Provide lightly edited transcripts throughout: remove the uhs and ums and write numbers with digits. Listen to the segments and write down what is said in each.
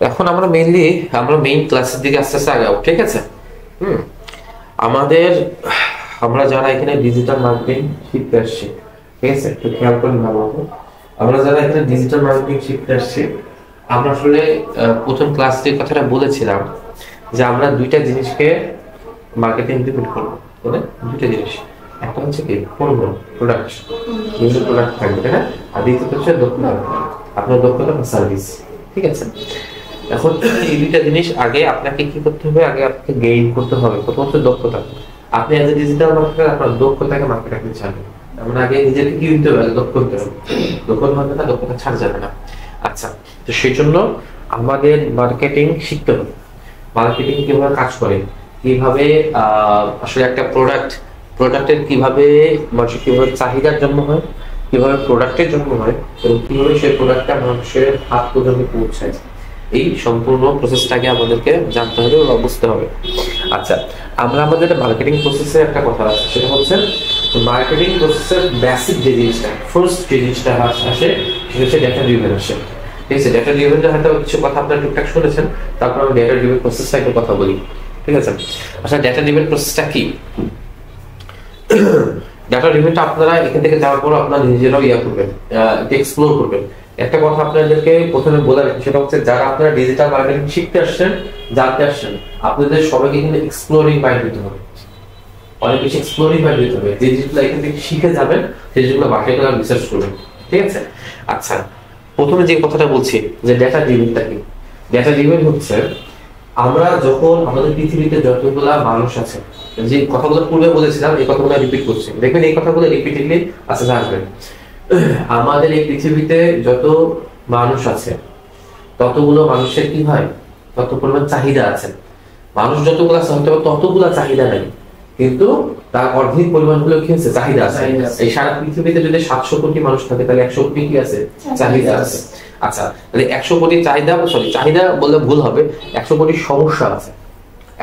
এখন আমরা মেইন ক্লাসের দিকে আস্তে আস্তে আগাবো, ঠিক আছে? আমাদের আমরা যারা এখানে ডিজিটাল মার্কেটিং শিখতে আসছি, ঠিক আছে, একটু খেয়াল করলে ভালো হবে। আমরা যারা এখানে ডিজিটাল মার্কেটিং শিখতে আসছি, আমরা আসলে প্রথম ক্লাস যে কথাটা বলেছিলাম যে আমরা দুইটা জিনিসকে মার্কেটিং ইমপ্লিমেন্ট করবো। দুইটা জিনিস, একটা হচ্ছে কি পণ্য, প্রোডাক্ট, বিভিন্ন প্রোডাক্ট থাকবে, তাই না? আর দ্বিতীয়টা হচ্ছে দক্ষতা, আপনার দক্ষতা বা সার্ভিস, ঠিক আছে? এখন এই দুইটা জিনিস আগে আপনাকে কি করতে হবে? আগে আপনাকে গেইন করতে হবে। প্রথম হচ্ছে দক্ষতা। আপনি এজ এ ডিজিটাল মার্কেটার আপনার দক্ষতাকে মার্কেট রাখতে চান, আমরা আগে নিজেকে কি হতে হবে? দক্ষ হতে হবে। দক্ষ হবে না, দক্ষতা ছাড় যাবে না। আচ্ছা, তো সেই জন্য আমাদের মার্কেটিং শিখতে হবে। মার্কেটিং কিভাবে কাজ করে, কিভাবে আসলে একটা প্রোডাক্টের কিভাবে মানুষের কিভাবে চাহিদার জন্ম হয়, কিভাবে প্রোডাক্টের জন্ম হয়, এবং কিভাবে সেই প্রোডাক্টটা মানুষের হাত পর্যন্ত পৌঁছায়, এই সম্পূর্ণ প্রসেসটাকে আমাদেরকে জানতে হবে বা বুঝতে হবে। আচ্ছা, আমরা আমাদের মার্কেটিং প্রসেসে একটা কথা আছে, সেটা হচ্ছে মার্কেটিং প্রসেসের বেসিক যে জিনিসটা, ফার্স্ট যে জিনিসটা আসে সেটা হচ্ছে ডেটা ড্রিভেন আসে, ঠিক আছে? ডেটা ড্রিভেন হয়তো কিছু কথা আপনারা টুকটাক শুনেছেন, তারপর আমি ডেটা ড্রিভেন প্রসেসটা একটু কথা বলি, ঠিক আছে? আচ্ছা, ডেটা ড্রিভেন প্রসেসটা কি? ডেটা ড্রিভেনটা আপনারা এখান থেকে যাওয়ার পর আপনারা নিজেরাও করবেন, এক্সপ্লোর করবেন। একটা কথা আপনাদেরকে প্রথমে বলে রাখি, সেটা হচ্ছে যারা আপনারা ডিজিটাল মার্কেটিং শিখতে আসছেন, জানতে আসছেন, আপনাদের সবাইকে কিন্তু এক্সপ্লোরিং মাইন্ড দিতে হবে, অনেক বেশি এক্সপ্লোরিং মাইন্ড দিতে হবে। যে জিনিসগুলো এখান থেকে শিখে যাবেন সেই জিনিসগুলো বাসায় গেলে রিসার্চ করবেন, ঠিক আছে? আচ্ছা, প্রথমে যে কথাটা বলছি যে ডেটা ড্রিভেনটা কি? ডেটা ড্রিভেন হচ্ছে আমরা যখন আমাদের পৃথিবীতে যতগুলা মানুষ আছে, যে কথাগুলো পূর্বে বলেছিলাম এই কথাগুলো রিপিট করছি, দেখবেন এই কথাগুলো রিপিটেডলি আস্তে আসবে। আমাদের এই পৃথিবীতে যত মানুষ আছে ততগুলো মানুষের কি হয়, তত পরিমাণ চাহিদা আছে। মানুষ যতগুলো আছে হয়তো ততগুলা চাহিদা নেই, কিন্তু তার অর্ধেক পরিমাণ গুলো কি আছে? চাহিদা আছে। এই সারা পৃথিবীতে যদি 700 কোটি মানুষ থাকে তাহলে 100 কোটি কি আছে? চাহিদা আছে। আচ্ছা, তাহলে 100 কোটি চাহিদা বললে ভুল হবে, 100 কোটি সমস্যা আছে,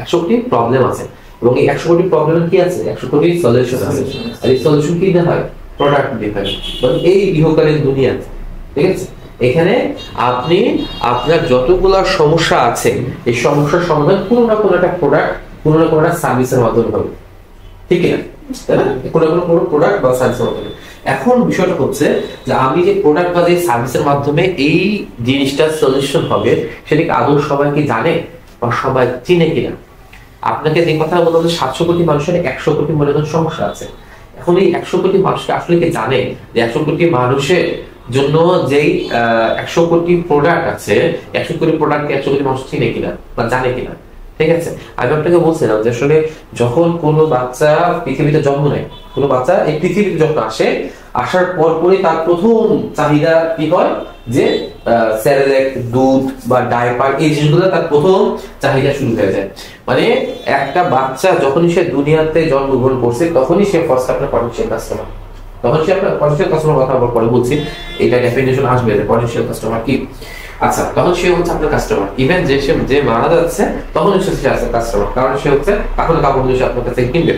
100 কোটি প্রবলেম আছে, এবং এই 100 কোটি প্রবলেমের কি আছে? 100 কোটি সলিউশন আছে। আর এই সলিউশন কি দেওয়া হয়? প্রোডাক্ট দিয়ে হয়। এই ইহকালীন দুনিয়াতে, ঠিক আছে, এখানে আপনি আপনার যতগুলো সমস্যা আছে এই সমস্যার সমাধান কোনো না কোনো একটা প্রোডাক্ট, কোনো না কোনো একটা সার্ভিসের মাধ্যমে হবে, ঠিক না? তাই না? কোনো না কোনো প্রোডাক্ট বা সার্ভিসের মাধ্যমে। এখন বিষয়টা হচ্ছে যে আমি যে প্রোডাক্ট বা যে সার্ভিসের মাধ্যমে এই জিনিসটার সলিউশন হবে, সেটাকে আদৌ সবাই কি জানে বা সবাই চিনে কিনা? আপনাকে যে কথা বললাম যে 700 কোটি মানুষের 100 কোটি মনে করেন সমস্যা আছে। এখন এই 100 কোটি মানুষকে আসলে কি জানে যে 100 কোটি মানুষের জন্য যেই 100 কোটি প্রোডাক্ট আছে, 100 কোটি প্রোডাক্টকে 100 কোটি মানুষ চিনে কিনা বা জানে কিনা? ঠিক আছে, আমি আপনাকে বলছিলাম যে আসলে যখন কোনো বাচ্চা পৃথিবীতে জন্ম নেয়, কোনো বাচ্চা এই পৃথিবীতে যখন আসে, আসার পরপরই তার প্রথম চাহিদা কি হয়? যে সেরেলাক, দুধ বা ডাইপার, এই জিনিসগুলো তার প্রথম চাহিদা শুরু হয়ে যায়। মানে একটা বাচ্চা যখনই সে দুনিয়াতে জন্মগ্রহণ করছে তখনই সে ফার্স্ট আপনার পটেনশিয়াল কাস্টমার। তখন সে আপনার পটেনশিয়াল কাস্টমার কথা আবার পরে বলছি, এটা ডেফিনিশন আসবে যে পটেনশিয়াল কাস্টমার কি। আচ্ছা, তখন সে হচ্ছে আপনার কাস্টমার। ইভেন যে মারা যাচ্ছে তখন সে আছে কাস্টমার, কারণ সে হচ্ছে কাপড় আপনার কাছে কিনবে।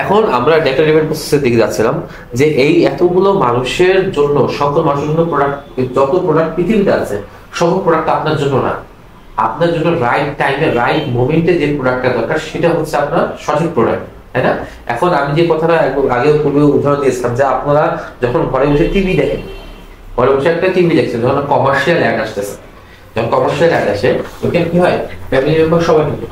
এখন আমরা ডেটা ড্রিভেন প্রসেসের দিকে যাচ্ছিলাম যে এই এতগুলো মানুষের জন্য, সকল মানুষের জন্য প্রোডাক্ট, যত প্রোডাক্ট পৃথিবীতে আছে সকল প্রোডাক্ট আপনার জন্য না। আপনার জন্য রাইট টাইমে রাইট মোমেন্টে যে প্রোডাক্টটা দরকার সেটা হচ্ছে আপনার সঠিক প্রোডাক্ট, তাই না? এখন আমি যে কথাটা আগে পূর্বে উদাহরণ দিয়েছিলাম যে আপনারা যখন ঘরে বসে টিভি দেখেন, ঘরে বসে একটা টিভি দেখছেন, যখন কমার্শিয়াল অ্যাড আসতেছে, যখন কমার্শিয়াল অ্যাড আসে ওখানে কি হয়? ফ্যামিলি মেম্বার সবাই থাকে,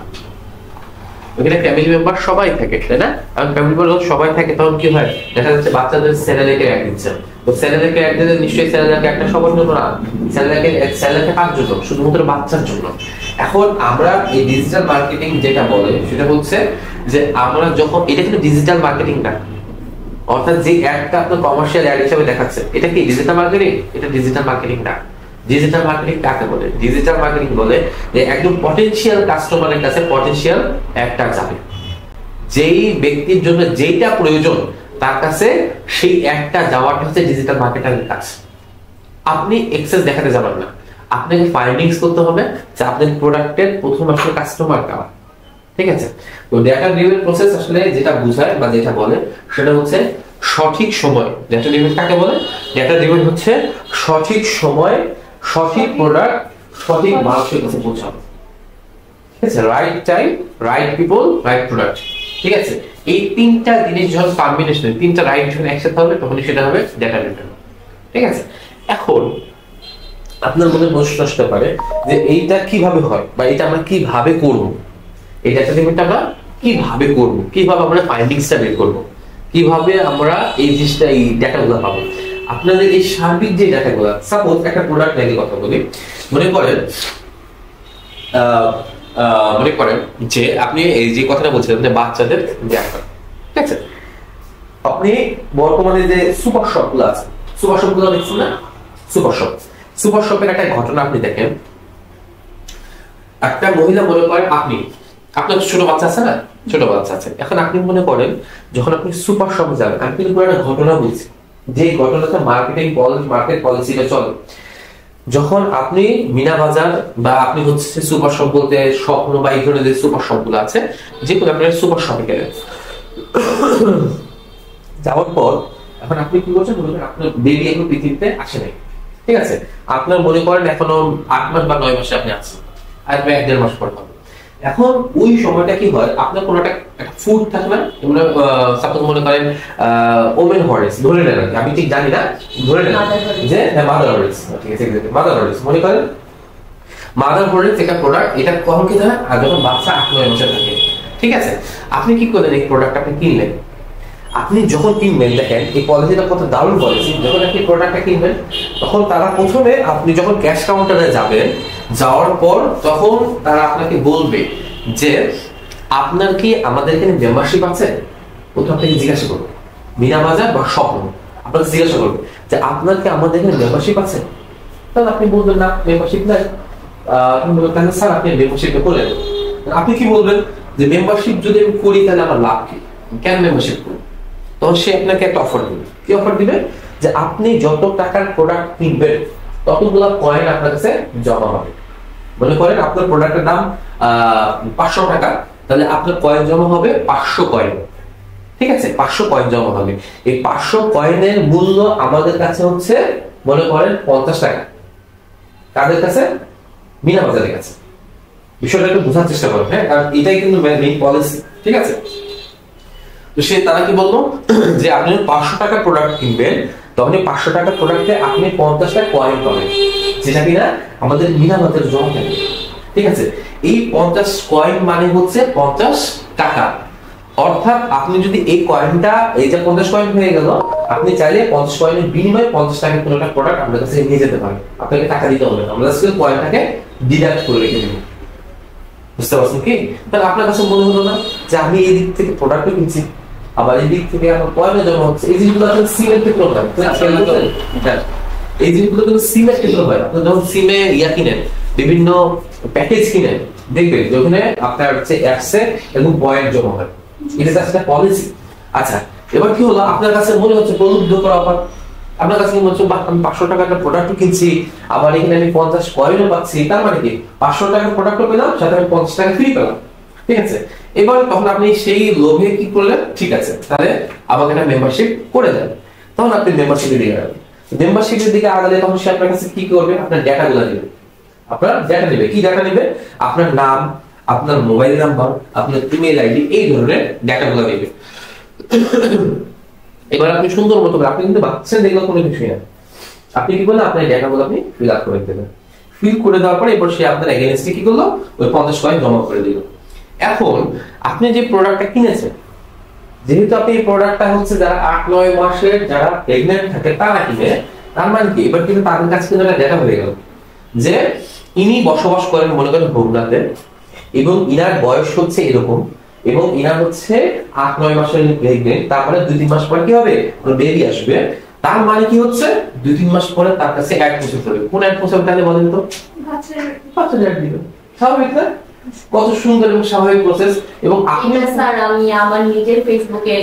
ওখানে ফ্যামিলি মেম্বার সবাই থাকে, তাই না? আর ফ্যামিলি মেম্বার সবাই থাকে তখন কি হয়? দেখা যাচ্ছে বাচ্চাদের স্যালারিকে অ্যাড দিচ্ছে, তো স্যালারিকে অ্যাড দিলে নিশ্চয়ই স্যালারিকে একটা সবার জন্য না, স্যালারিকে কার জন্য? শুধুমাত্র বাচ্চার জন্য। এখন আমরা এই ডিজিটাল মার্কেটিং যেটা বলে সেটা হচ্ছে যে আমরা যখন, এটা কিন্তু ডিজিটাল মার্কেটিং না, অর্থাৎ যে অ্যাডটা আপনার কমার্শিয়াল অ্যাড হিসেবে দেখাচ্ছে এটা কি ডিজিটাল মার্কেটিং? এটা ডিজিটাল মার্কেটিং না। ডিজিটাল মার্কেটিং কাকে বলে? ডিজিটাল মার্কেটিং বলে যে একদম পটেনশিয়াল কাস্টমারের কাছে পটেনশিয়াল অ্যাডটা যাবে, যেই ব্যক্তির জন্য যেটা প্রয়োজন তার কাছে সেই অ্যাডটা যাওয়াটা হচ্ছে ডিজিটাল মার্কেটারের কাজ। আপনি এক্সেস দেখাতে যাবেন না, আপনাকে ফাইন্ডিংস করতে হবে যে আপনার প্রোডাক্টের প্রথম আসলে কাস্টমার কারা, ঠিক আছে? তো ডেটা ড্রিভেন প্রসেস আসলে যেটা বোঝায় বা যেটা বলে সেটা হচ্ছে সঠিক সময়। ডেটা ড্রিভেন কাকে বলে? ডেটা ড্রিভেন হচ্ছে সঠিক সময় সঠিক প্রোডাক্ট সঠিক মানুষের কাছে পৌঁছানো। ঠিক আছে? Right time, right people, right product. ঠিক আছে? এই তিনটা জিনিস যখন কম্বিনেশন, তিনটা রাইট যখন একসাথে হবে তখন সেটা হবে ডেটা ড্রিভেন। ঠিক আছে? এখন আপনার মনে প্রশ্ন আসতে পারে যে এইটা কিভাবে হয় বা এটা আমরা কিভাবে করব। এই ডেটা ড্রিভেনটা আমরা কিভাবে করব, কিভাবে আমরা ফাইন্ডিংসটা বের করব, কিভাবে আমরা এই জিনিসটা এই ডেটাগুলো পাবো। আপনাদের এই সার্বিক যে ডেটাগুলো, সাপোজ একটা প্রোডাক্ট নিয়ে কথা বলি, মনে করেন যে আপনি এই যে কথাটা বলছিলেন যে বাচ্চাদের ব্যাপার। ঠিক আছে? আপনি বর্তমানে যে সুপার শপ গুলো আছে, সুপার শপ গুলো দেখছেন না? সুপার শপের একটা ঘটনা আপনি দেখেন। একটা মহিলা মনে করেন আপনার ছোট বাচ্চা আছে না, ছোট বাচ্চা আছে, এখন আপনি মনে করেন যখন আপনি সুপার শপে যাবেন, আমি কিন্তু একটা ঘটনা বলছি যে ঘটনাটা মার্কেট পলিসিটা চলে। যখন আপনি মিনা বাজার বা আপনি হচ্ছে সুপার শপ বলতে স্বপ্ন বা এই ধরনের যে সুপার শপ গুলো আছে, যে কোনো আপনার সুপার শপে গেলেন, যাওয়ার পর এখন আপনি কি করছেন, আপনার বেবি এখন পৃথিবীতে আসে নাই। ঠিক আছে? আপনার মনে করেন এখনো 8 মাস বা 9 মাসে আপনি আছেন, আর 1-1.5 মাস পর হবে। এখন ওই সময়টা কি হয়, আপনার কোনো একটা ফুড থাকে না, সাপোজ মনে করেন ওমেন হরিস, ধরে নেন, আমি ঠিক জানি না, ধরে নেন যে মাদার হরিস। ঠিক আছে? মাদার হরিস মনে করেন, মাদার হরিস একটা প্রোডাক্ট, এটা কখন কি হয়, আর যখন বাচ্চা 8-9 মাসে থাকে। ঠিক আছে? আপনি কি করলেন, এই প্রোডাক্ট আপনি কিনলেন। আপনি যখন কিনবেন, দেখেন এই পলিসিটা কত দারুণ পলিসি। যখন আপনি প্রোডাক্টটা কিনবেন তখন তারা প্রথমে, আপনি যখন ক্যাশ কাউন্টারে যাবেন, যাওয়ার পর তখন তারা আপনাকে বলবে যে আপনার কি আমাদের এখানে মেম্বারশিপ আছে। প্রথম আপনাকে জিজ্ঞাসা করবে, মিনা বাজার বা স্বপ্ন আপনাকে জিজ্ঞাসা করবে যে আপনার কি আমাদের এখানে মেম্বারশিপ আছে। তাহলে আপনি বলবেন না, মেম্বারশিপ নাই। তাহলে স্যার আপনি মেম্বারশিপটা করলেন। আপনি কি বলবেন যে মেম্বারশিপ যদি আমি করি তাহলে আমার লাভ কি, কেন মেম্বারশিপ করি। তখন সে আপনাকে একটা অফার দিবে। কি অফার দিবে? যে আপনি যত টাকার প্রোডাক্ট কিনবেন ততগুলো কয়েন আপনার কাছে জমা হবে। মনে করেন আপনার প্রোডাক্টের দাম 500 টাকা, তাহলে আপনার কয়েন জমা হবে 500 কয়েন। ঠিক আছে? 500 কয়েন জমা হবে। এই 500 কয়েনের মূল্য আমাদের কাছে হচ্ছে মনে করেন 50 টাকা। কাদের কাছে? মিনা বাজারের কাছে। বিষয়টা একটু বোঝার চেষ্টা করুন, হ্যাঁ, কারণ এটাই কিন্তু মেইন পলিসি। ঠিক আছে? তো তারা কি বলবো যে আপনি 500 টাকার প্রোডাক্ট কিনবেন, তখন 500 টাকার প্রোডাক্টে আপনি 50টা কয়েন পাবেন, যেটা কিনা আমাদের মিনা বাজারে জমা থাকে। ঠিক আছে? এই 50 কয়েন মানে হচ্ছে 50 টাকা। অর্থাৎ আপনি যদি এই কয়েনটা, এই যে 50 কয়েন হয়ে গেল, আপনি চাইলে 50 কয়েনের বিনিময়ে 50 টাকার কোনো একটা প্রোডাক্ট আপনার কাছে নিয়ে যেতে পারেন। আপনাকে টাকা দিতে হবে না, আমরা শুধু কয়েনটাকে ডিডাক্ট করে রেখে দেব। বুঝতে পারছেন কি? তাহলে আপনার কাছে মনে হলো না যে আমি এই দিক থেকে প্রোডাক্টও কিনছি, আবার এই দিক থেকে আমার কয়েনও জমা হচ্ছে। এই জিনিসগুলো আসলে সিমের ক্ষেত্রে হয়। এই জিনিসগুলো কিন্তু সিমের ক্ষেত্রে হয়। আপনি যখন সিমে কিনেন, বিভিন্ন প্যাকেজ কিনেন, দেখবেন যে ওখানে আপনার হচ্ছে অ্যাপসে এবং পয়েন্ট জমা হয়। এটা একটা পলিসি। আচ্ছা, এবার কি হলো, আপনার কাছে মনে হচ্ছে প্রলুব্ধ করা অফার। আপনার কাছে মনে হচ্ছে আমি 500 টাকার একটা প্রোডাক্ট কিনছি, আবার এখানে আমি 50 কয়েনও পাচ্ছি। তার মানে কি 500 টাকার প্রোডাক্টও পেলাম, সাথে আমি 50 টাকা ফ্রি পেলাম। ঠিক আছে? এবার তখন আপনি সেই লোভে কি করলেন, ঠিক আছে তাহলে আমাকে একটা মেম্বারশিপ করে দেন। তখন আপনি মেম্বারশিপের দিকে আগাবেন। মেম্বারশিপের দিকে আগালে তখন সে আপনার কাছে কি করবে, আপনার ডেটাগুলো নেবে। আপনার ডেটা নেবে। কি ডেটা নেবে? আপনার নাম, আপনার মোবাইল নাম্বার, আপনার ইমেল আইডি, এই ধরনের ডেটাগুলো নেবে। এবার আপনি সুন্দর মতো, আপনি কিন্তু ভাবছেন দেখলো কোনো কিছুই না, আপনি কি করলেন, আপনার ডেটাগুলো আপনি ফিল আপ করে দেবেন। ফিল করে দেওয়ার পরে এরপর সে আপনার এগেইনস্টে কি করলো, ওই 50 কয়েন জমা করে দিল। এখন আপনি যে প্রোডাক্টটা কিনেছেন, যেহেতু আপনি এই প্রোডাক্টটা হচ্ছে যারা 8-9 মাসের যারা প্রেগন্যান্ট থাকে তারা কিনে, তার মানে কি এবার কিন্তু তাদের কাছে কিন্তু একটা ডেটা হয়ে গেল যে ইনি বসবাস করেন মনে করেন হোমনাতে, এবং ইনার বয়স হচ্ছে এরকম, এবং ইনার হচ্ছে 8-9 মাসের প্রেগন্যান্ট। তারপরে 2-3 মাস পর কি হবে, বেবি আসবে। তার মানে কি হচ্ছে 2-3 মাস পরে তার কাছে অ্যাড প্রসেস হবে। কোন অ্যাড প্রসেস তাহলে বলেন তো? বাচ্চার অ্যাড দিবে। স্বাভাবিক না? কত সুন্দর এবং স্বাভাবিক প্রসেস। এবং আপনি স্যার আমি আমার নিজের ফেসবুকে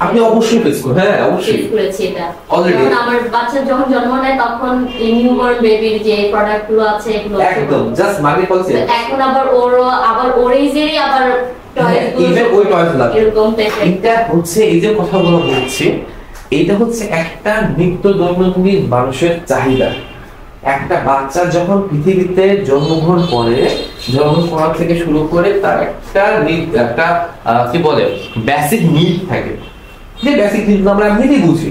আপনি অবশ্যই ফেস করুন। হ্যাঁ অবশ্যই ফেস করেছি এটা অলরেডি। কারণ আমার বাচ্চা যখন জন্ম নেয় তখন এই নিউবর্ন বেবির যে প্রোডাক্ট গুলো আছে এগুলো একদম জাস্ট মার্কেট পলিসি। এখন আবার ওর এজেরই আবার টয়েস গুলো ইভেন ওই টয়েস লাগে এরকম টাইপের। এটা হচ্ছে এই যে কথাগুলো বলছি, এটা হচ্ছে একটা নিত্য দৈনন্দিন মানুষের চাহিদা। একটা বাচ্চা যখন পৃথিবীতে জন্মগ্রহণ করে, জন্ম করা থেকে শুরু করে তার একটা কি বলে বেসিক নিড থাকে, যে বেসিক নিড আমরা এমনিতেই বুঝি।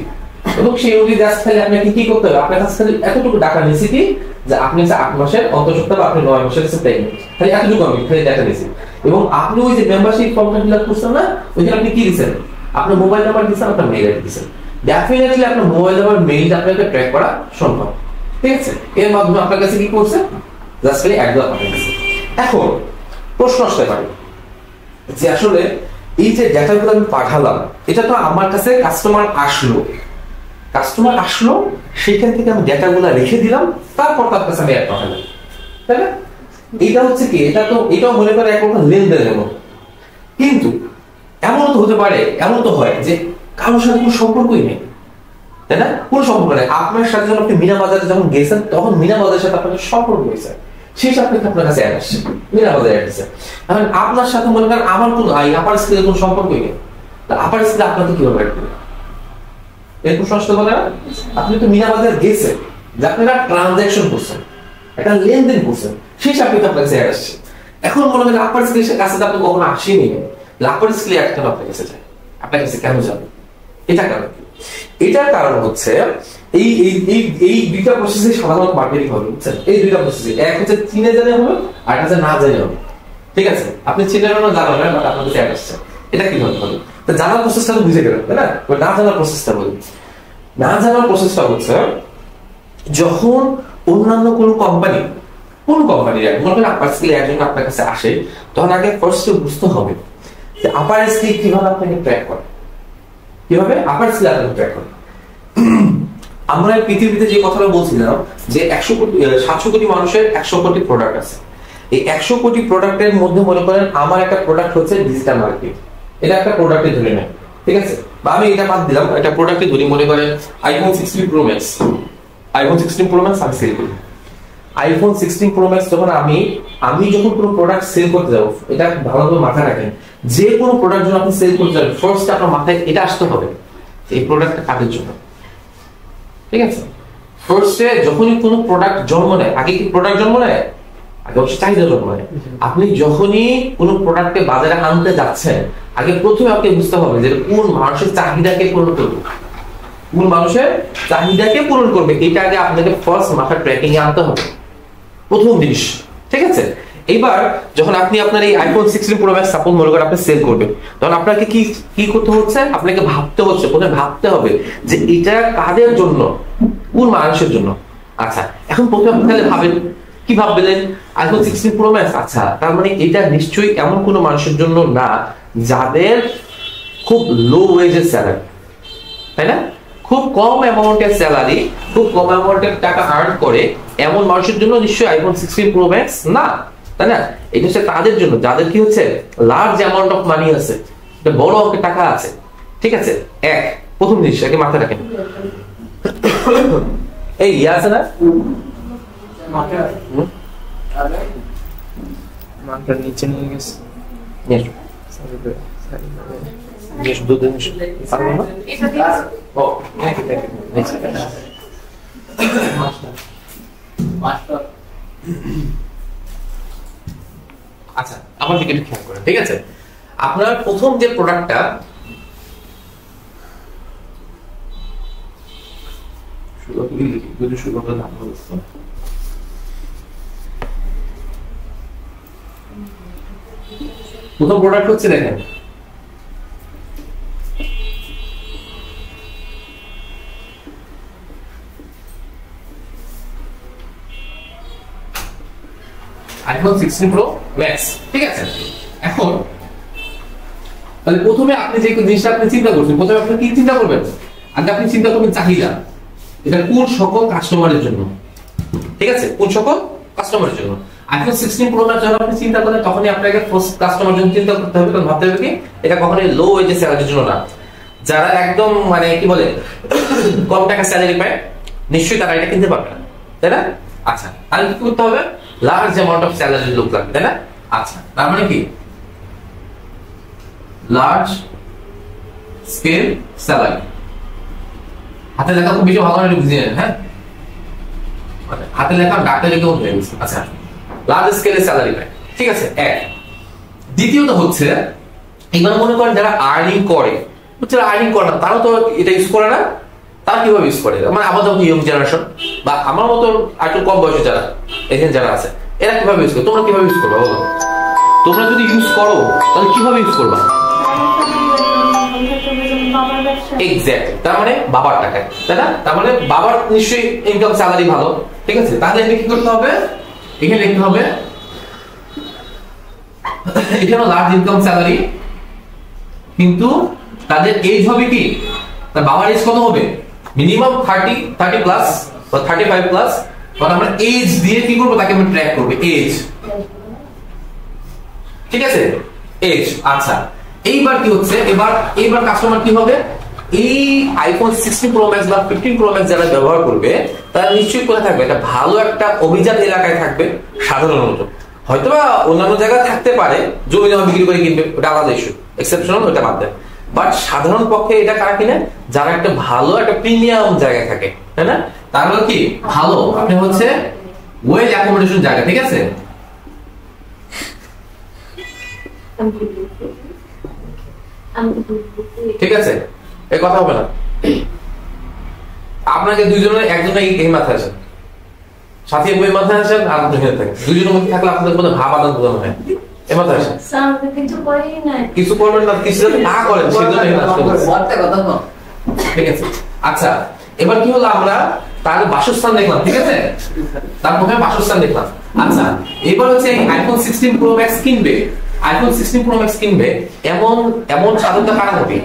এবং সেই অনুযায়ী জাস্ট খালি আপনাকে কি করতে হবে, আপনার কাছে খালি এতটুকু টাকা নিয়েছি কি, যে আপনি 8 মাসের অন্তঃসত্ত্বা বা আপনি 9 মাসের প্রেগনেন্ট, খালি এতটুকু আমি খালি টাকা নিয়েছি। এবং আপনি ওই যে মেম্বারশিপ ফর্মটা ফিল আপ করছেন না, ওইখানে আপনি কি দিচ্ছেন, আপনার মোবাইল নাম্বার দিচ্ছেন, আপনার মেইল আইডি দিচ্ছেন। ডেফিনেটলি আপনার মোবাইল নাম্বার মেইলটা আপনাকে ট্র্যাক করা সম্ভব, ঠিক আছে? এর মাধ্যমে আপনার কাছে কি করছে, জাস্ট খালি একদম আপনার কাছে। এখন প্রশ্ন আসতে পারে যে আসলে এই যে ডেটাগুলো আমি পাঠালাম, এটা তো আমার কাছে কাস্টমার আসলো, সেখান থেকে আমি ডেটাগুলো রেখে দিলাম, তারপর তার কাছে আমি অ্যাড পাঠালাম, তাই না? এটা হচ্ছে কি, এটাও মনে করে এক রকম লেনদেনের মতো। কিন্তু এমন তো হতে পারে, এমন তো হয় যে কারোর সাথে কোনো সম্পর্কই নেই, তাই না? কোনো সম্পর্ক নেই। আপনার সাথে যখন আপনি মিনা বাজারে যখন গেছেন, তখন মিনা বাজারের সাথে আপনার সম্পর্ক হয়েছে, সেই সাথে আপনার কাছে অ্যাড আসছে, মিনা বাজারে অ্যাড আসছে। এখন আপনার সাথে মনে করেন আমার কোনো আপার স্কেলের কোনো সম্পর্কই নেই, আপার স্কেলে আপনার তো কিভাবে অ্যাড করবেন? এরকম প্রশ্ন বলে না, আপনি তো মিনা বাজার গেছেন, যে আপনারা ট্রানজাকশন করছেন, একটা লেনদেন করছেন, সেই সাথে আপনার কাছে অ্যাড আসছে। এখন মনে করেন আপার স্কেলের কাছে আপনি কখনো আসেনি, আপার স্কেলে অ্যাড কেন আপনার কাছে যায়, আপনার কাছে কেন যাবে? এটা কারণ কি? এটার কারণ হচ্ছে এই দুইটা প্রসেসে সাধারণত মার্কেটিং হবে, বুঝছেন? এই দুইটা প্রসেসে, এক হচ্ছে চিনে জানে হবে, আর একটা না জানে হবে, ঠিক আছে? আপনি চিনে জানো জানো না, বাট আপনার কাছে অ্যাড আসছে, এটা কি হবে? তো জানার প্রসেসটা তো বুঝে গেলেন, তাই না? না জানার প্রসেসটা বলি, না জানার প্রসেসটা হচ্ছে যখন অন্যান্য কোনো কোম্পানির মনে করেন আপার স্কেলে একজন আপনার কাছে আসে, তখন আগে ফার্স্টে বুঝতে হবে যে আপার স্কেল কিভাবে আপনাকে ট্র্যাক করে, কিভাবে আপার স্কেল আপনাকে ট্র্যাক করে। আমরা পৃথিবীতে যে কথাটা বলছিলাম যে 700 কোটি মানুষের 100 কোটি প্রোডাক্ট আছে। এই 100 কোটি প্রোডাক্টের মধ্যে মনে করেন আমার একটা প্রোডাক্ট হচ্ছে ডিজিটাল মার্কেটিং, এটা একটা প্রোডাক্টে ধরে নেয়, ঠিক আছে? বা আমি এটা বাদ দিলাম, একটা প্রোডাক্টে ধরি, মনে করেন আইফোন 16 প্রো ম্যাক্স আমি সেল করি। আইফোন 16 প্রো ম্যাক্স যখন আমি যখন কোনো প্রোডাক্ট সেল করতে যাবো, এটা ভালোভাবে মাথায় রাখেন, যে কোনো প্রোডাক্ট যখন আপনি সেল করতে যাবেন, ফার্স্ট আপনার মাথায় এটা আসতে হবে, এই প্রোডাক্টটা কাদের জন্য, ঠিক আছে? ফার্স্টে যখনই কোনো প্রোডাক্ট জন্ম নেয়, আগে কি প্রোডাক্ট জন্ম নেয়? আগে অবশ্যই চাহিদা জন্ম নেয়। আপনি যখনই কোনো প্রোডাক্টকে বাজারে আনতে যাচ্ছেন, আগে প্রথমে আপনাকে বুঝতে হবে যে কোন মানুষের চাহিদাকে পূরণ করবে, এটা আগে আপনাকে ফার্স্ট মাথা ট্র্যাকিং এ আনতে হবে, প্রথম জিনিস, ঠিক আছে? এইবার যখন আপনি আপনার এই আইফোন 16 প্রো ম্যাক্স সাপোজ মনে করেন আপনি সেল করবেন, তখন আপনাকে কি করতে হচ্ছে, আপনাকে প্রথমে ভাবতে হবে যে এটা কাদের জন্য, কোন মানুষের জন্য। আচ্ছা, এখন প্রথমে আপনি তাহলে কি ভাববেন, আইফোন 16 প্রো ম্যাক্স, আচ্ছা তার মানে এটা নিশ্চয়ই এমন কোন মানুষের জন্য না যাদের খুব লো ওয়েজের স্যালারি, তাই না? খুব কম অ্যামাউন্টের স্যালারি, খুব কম অ্যামাউন্টের টাকা আর্ন করে এমন মানুষের জন্য নিশ্চয়ই আইফোন 16 প্রো ম্যাক্স না, তাই না? এটা হচ্ছে তাদের জন্য যাদের কি হচ্ছে লার্জ অ্যামাউন্ট অফ মানি আছে, বড় অঙ্কের টাকা আছে, ঠিক আছে? প্রথম জিনিস আগে মাথায় রাখেন। এই আছে না মানটা নিচে নিয়ে গেছে, আচ্ছা আমার দিকে একটু খেয়াল করেন, ঠিক আছে? আপনার প্রথম যে প্রোডাক্টটা প্রথম প্রোডাক্ট হচ্ছে, দেখেন আইফোন 16 প্রো ম্যাক্স, ঠিক আছে? এখন তাহলে প্রথমে আপনি যে জিনিসটা আপনি চিন্তা করছেন, প্রথমে আপনি কি চিন্তা করবেন, আগে আপনি চিন্তা করবেন চাহিদা, এটা কোন সকল কাস্টমারের জন্য, ঠিক আছে? কোন সকল কাস্টমারের জন্য। আইফোন 16 প্রো ম্যাক্স যখন আপনি চিন্তা করেন, তখনই আপনাকে ফার্স্ট কাস্টমার জন্য চিন্তা করতে হবে, কারণ ভাবতে হবে কি এটা কখনোই লো ওয়েজের স্যালারির জন্য না। যারা একদম মানে কি বলে কম টাকা স্যালারি পায় নিশ্চয়ই তারা এটা কিনতে পারবে না, তাই না? আচ্ছা, আর কি করতে হবে? লার্জ অ্যামাউন্ট অফ স্যালারি লোক লাগবে, তাই না? আচ্ছা, তার মানে কি লার্জ স্কেল স্যালারি। হাতে লেখা খুব বেশি ভালো করে বুঝিয়ে নেন, হ্যাঁ? হাতে লেখা ডাক্তার লিখে হয়ে গেছে। আচ্ছা, লার্জ স্কেলে স্যালারি পায়, ঠিক আছে, এক। দ্বিতীয়ত হচ্ছে এবার মনে করেন যারা আর্নিং করে, যারা আর্নিং করে না তারাও তো এটা ইউজ করে না। তারা কিভাবে ইউজ করে? মানে আমাদের মতো ইয়ং জেনারেশন বা আমার মতো একটু কম বয়সে যারা এখানে যারা আছে, এরা কিভাবে ইউজ করে? তোমরা কিভাবে ইউজ করবা বলো? তোমরা যদি ইউজ করো তাহলে কিভাবে ইউজ করবা? এক্স্যাক্টলি, তার মানে বাবার টাকায়, তাই না? তার মানে বাবার নিশ্চয়ই ইনকাম স্যালারি ভালো, ঠিক আছে। তাহলে এটা কি করতে হবে? এখানে লিখতে হবে এখানে লার্জ ইনকাম স্যালারি, কিন্তু তাদের এজ হবে কি? তার বাবার এজ কত হবে? মিনিমাম 30 প্লাস বা 35 প্লাস। তখন আমরা এজ দিয়ে কি করবো? তাকে আমরা ট্র্যাক করবো এজ, ঠিক আছে, এজ। আচ্ছা, এইবার কি হচ্ছে? এবার কাস্টমার কি হবে? এই আইফোন 16 প্রো ম্যাক্স বা 15 প্রো ম্যাক্স যারা ব্যবহার করবে তারা নিশ্চয়ই কোথায় থাকবে? এটা ভালো একটা অভিজাত এলাকায় থাকবে সাধারণত। হয়তোবা অন্যান্য জায়গায় থাকতে পারে, জমি জমা বিক্রি করে কিনবে, ওটা আলাদা ইস্যু, এক্সেপশনাল, ওটা বাদ দেন। বাট সাধারণ পক্ষে এটা কারা কিনে? যারা একটা ভালো একটা প্রিমিয়াম জায়গায় থাকে, তাই না? তার মানে কি ভালো আপনি হচ্ছে ওয়েল অ্যাকোমোডেশন জায়গা, ঠিক আছে। ঠিক আছে, এই কথা হবে না। আপনাকে দুইজনের একজনে এই মাথায় আসেন, সাথী বই মাথায় আসেন, আর দুজনে থাকেন। দুইজনের মধ্যে থাকলে আপনাদের মধ্যে ভাব আদান প্রদান হয়। এই মাথায় আসেন, কিছু করবেন না, কিছু যাতে না করেন সেজন্য কথা। ঠিক আছে, আচ্ছা, এবার কি হলো? আমরা তার বাসস্থান দেখলাম, ঠিক আছে, তার প্রথমে বাসস্থান দেখলাম। আচ্ছা, এবার হচ্ছে আইফোন 16 প্রো ম্যাক্স কিনবে, আইফোন 16 প্রো ম্যাক্স কিনবে এমন সাধারণত কারা হবে?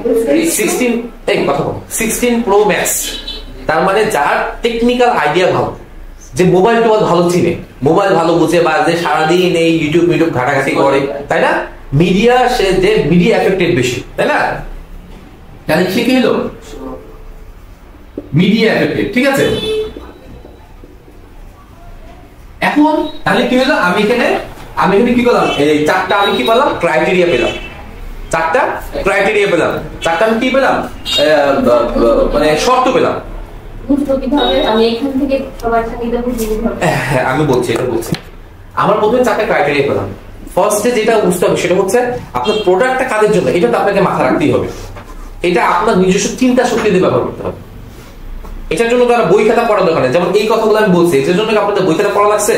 16 প্রো ম্যাক্স, তার মানে যার টেকনিক্যাল আইডিয়া ভালো, যে মোবাইল টোবাইল ভালো চিনে, মোবাইল ভালো বুঝে, বা যে সারাদিন এই ইউটিউব ঘাটাঘাটি করে, তাই না? মিডিয়া, সে যে মিডিয়া এফেক্টেড বেশি, তাই না? তাহলে সে কি হলো? মিডিয়া এফেক্টেড, ঠিক আছে। এখন তাহলে কি হলো? আমি এখানে কি করলাম? এই চারটা আমি কি পেলাম? ক্রাইটেরিয়া পেলাম, চারটা ক্রাইটেরিয়া পেলাম, চারটা আমি কি পেলাম? মানে শর্ত পেলাম। আমি বলছি, এটা বলছি, আমার প্রথমে চারটা ক্রাইটেরিয়া পেলাম। ফার্স্টে যেটা বুঝতে হবে সেটা হচ্ছে আপনার প্রোডাক্টটা কাদের জন্য, এটা তো আপনাকে মাথা রাখতেই হবে। এটা আপনার নিজস্ব চিন্তা শক্তি দিয়ে ব্যবহার করতে হবে। এটার জন্য তারা বই খাতা পড়ার দরকার নেই। যেমন এই কথাগুলো আমি বলছি, এটার জন্য আপনাদের বই খাতা পড়া লাগছে?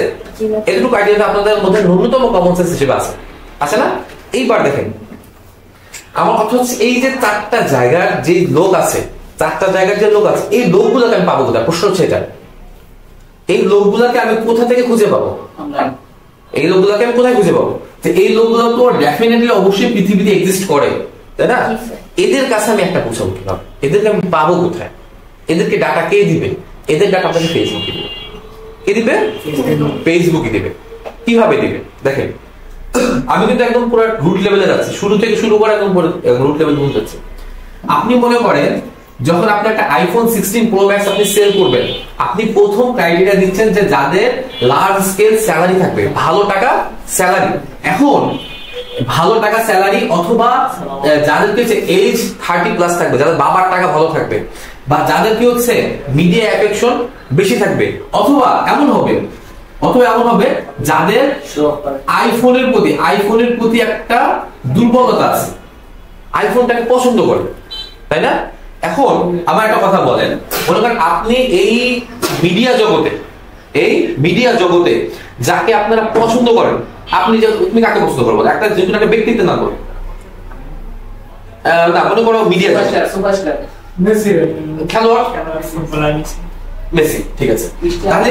এটুকু আইডিয়া আপনাদের মধ্যে ন্যূনতম কমন সেন্স হিসেবে আছে না? এইবার দেখেন, আমার কথা হচ্ছে এই যে চারটা জায়গার যে লোক আছে, এই লোকগুলোকে আমি পাবো কোথায়? প্রশ্ন হচ্ছে এটা, এই লোকগুলাকে আমি কোথা থেকে খুঁজে পাবো? এই লোকগুলাকে আমি কোথায় খুঁজে পাবো? এই লোকগুলো তো ডেফিনেটলি অবশ্যই পৃথিবীতে এক্সিস্ট করে, তাই না? এদের কাছে আমি একটা পৌঁছাবো কিভাবে? এদেরকে আমি পাবো কোথায়? এদেরকে ডাটা কে দিবে? এদের ডাটা আপনাকে ফেসবুকে দিবে। কে দিবে? ফেসবুকে দিবে। কিভাবে দিবে? দেখেন, আমি কিন্তু একদম পুরো রুট লেভেলে যাচ্ছি, শুরু থেকে শুরু করে একদম রুট লেভেল পর্যন্ত যাচ্ছি। আপনি মনে করেন যখন আপনি একটা আইফোন 16 প্রো ম্যাক্স আপনি সেল করবেন, আপনি প্রথম ক্রাইটেরিয়া দিচ্ছেন যে যাদের লার্জ স্কেল স্যালারি থাকবে, ভালো টাকা স্যালারি। এখন ভালো টাকা স্যালারি অথবা যাদের কি হচ্ছে এজ 30 প্লাস থাকবে, যাদের বাবার টাকা ভালো থাকবে, বা যাদের কি হচ্ছে মিডিয়া অ্যাফেকশন বেশি থাকবে, অথবা এমন হবে যাদের আইফোনের প্রতি একটা দুর্বলতা আছে, আইফোনটাকে পছন্দ করে, তাই না? এখন আমার একটা কথা বলেন, মনে করেন আপনি এই মিডিয়া জগতে যাকে আপনারা পছন্দ করেন, তুমি কাকে পছন্দ করবো? একটা যেহেতু একটা ব্যক্তিত্ব না করো না, মনে করো মিডিয়া খেলোয়াড় মেসি, ঠিক আছে। তাহলে